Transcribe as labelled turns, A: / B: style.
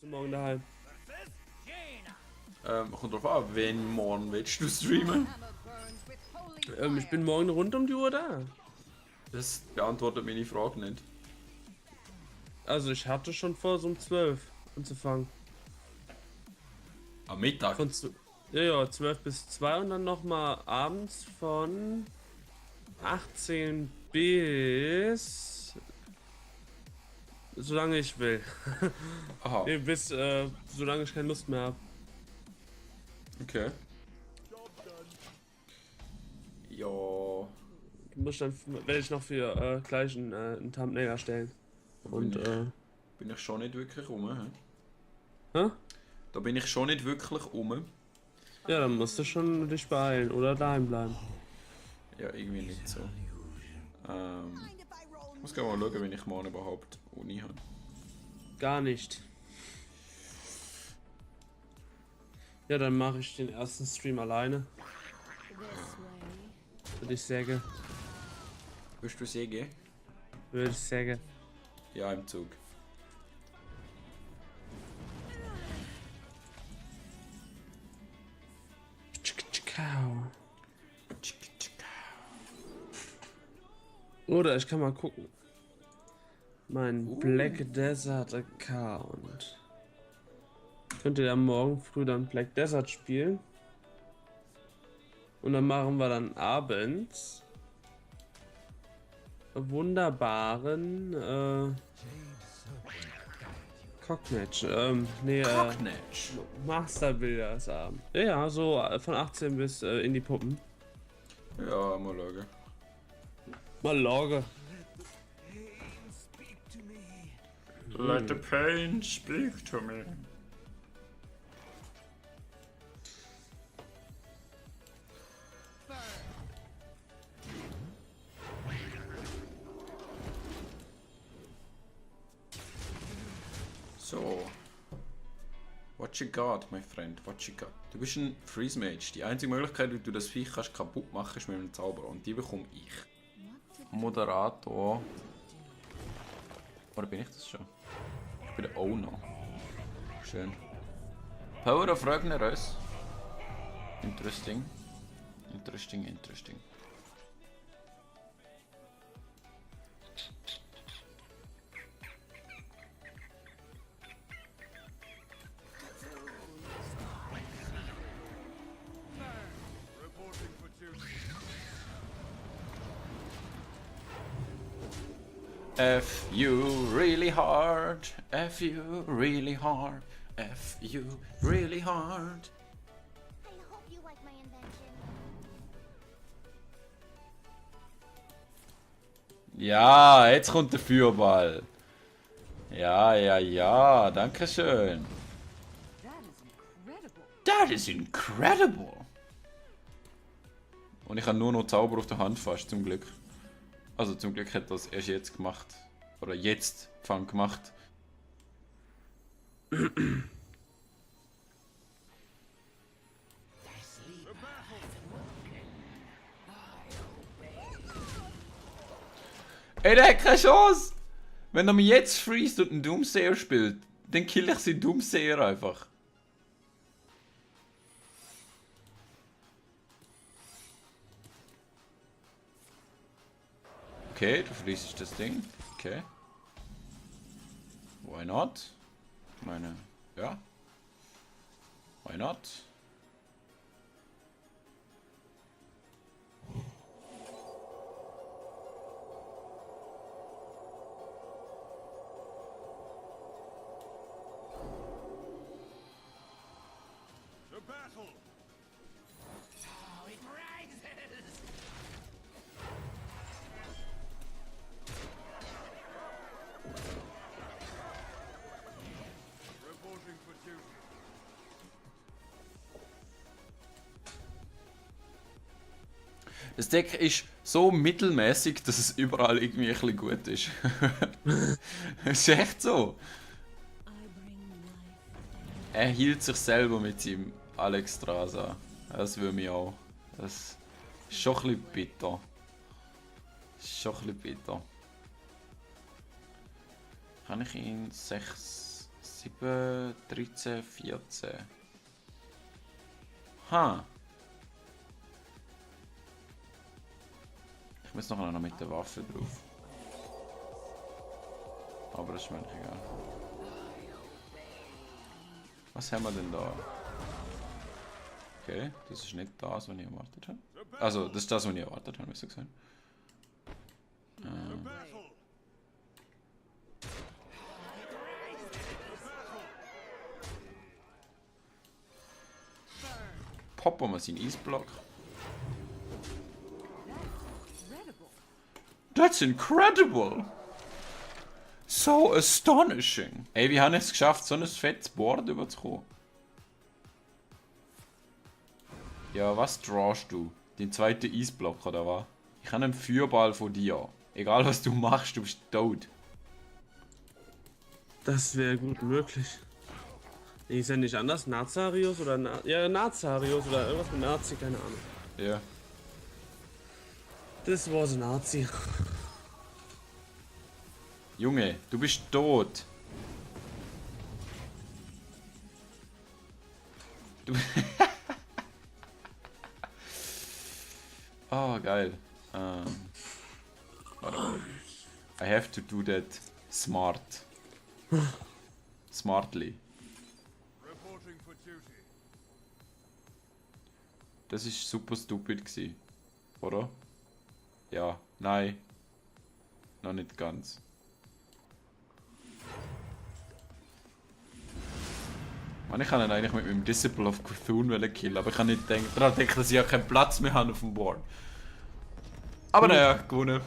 A: du morgen daheim?
B: Kommt drauf an, wen morgen willst du streamen?
A: Ich bin morgen rund um die Uhr da.
B: Das beantwortet meine Frage nicht.
A: Also ich hatte schon vor, so um 12 anzufangen.
B: Am Mittag?
A: Ja, 12 bis 2 und dann nochmal abends von 18 bis... solange ich will.
B: Aha,
A: Nee, bis solange ich keine Lust mehr habe.
B: okay. Ja.
A: Werde ich noch für gleich ein Thumbnail erstellen. Und
B: Bin ich schon nicht wirklich hä?
A: hä?
B: Da bin ich schon nicht wirklich
A: Ja, dann musst du schon dich beeilen oder daheim bleiben.
B: Ja, irgendwie nicht so. Ich muss gerne mal schauen, wenn ich morgen überhaupt Uni habe.
A: Gar nicht. Ja, dann mache ich den ersten Stream alleine. Würde ich sagen.
B: Willst du sägen?
A: Würde ich sagen.
B: Ja, im Zug.
A: Oder ich kann mal gucken. Mein Black Desert Account. Könnt ihr ja morgen früh dann Black Desert spielen. Und dann machen wir dann abends wunderbaren Cockmatch.
B: Cocknatch.
A: Master Builders Abend. Ja, so von 18 bis in die Puppen.
B: Ja, mal schauen.
A: Mal logge.
B: Let the pain speak to me. So. What you got, my friend? What you got? Du bist ein Freeze Mage. Die einzige Möglichkeit, wie du das Viech kannst kaputt machen, ist mit einem Zauberer. Und die bekomme ich. Moderator. Oder bin ich das schon? Ich bin der Owner. Schön. Power of Ragnaros. Interesting. Interesting, interesting. F you really hard, F you really hard, F you really hard.
C: I hope you like my invention.
B: Ja, jetzt kommt der Feuerball. Ja, ja, ja, danke schön. That is incredible. Und ich habe nur noch Zauber auf der Hand fast, zum Glück. Also zum Glück hat das erst jetzt gemacht. Oder jetzt Fang gemacht. Ey, der hat keine Chance! Wenn er mich jetzt freest und einen Doomsayer spielt, dann kill ich seinen Doomsayer einfach. Okay, du freest das Ding. Okay. Why not? Ich meine, ja. Why not?
D: The battle! Reporting for duty.
B: Das Deck ist so mittelmäßig, dass es überall irgendwie ein bisschen gut ist. Es ist echt so. Er hielt sich selber mit seinem Alexstrasza. Das will mich auch. Das ist schon ein bisschen bitter. Das ist schon ein bisschen bitter. Kann ich ihn 6 7, 13, 14. Ha. Ich muss noch mit der Waffe drauf. Aber das ist mir nicht egal. Was haben wir denn da? Okay, das ist nicht das, was ich erwartet habe. Also, das ist das, was ich erwartet habe, muss ich sagen.
D: Battle!
B: Poppen wir seinen Eisblock. That's incredible! So astonishing! Ey, wie habe ich es geschafft, so ein fettes Board überzukommen? Ja, was drawst du? Den zweiten Eisblock, oder was? Ich habe einen Feuerball von dir. Egal was du machst, du bist tot.
A: Das wäre gut möglich. Ist ja nicht anders? Nazarius oder ja, Nazarius oder irgendwas mit Nazi, keine Ahnung.
B: Ja.
A: Das war so Nazi.
B: Junge, du bist tot. Du. Oh, geil. Warte mal. I have to do that smart. Smartly.
D: Reporting for duty.
B: Das ist super stupid gsi, oder? Ja, nein. Noch nicht ganz. Man, ich kann ihn eigentlich mit meinem Disciple of Cthulhu killen, aber ich kann nicht daran denken, dass ich ja keinen Platz mehr habe auf dem Board. Aber naja, gewonnen.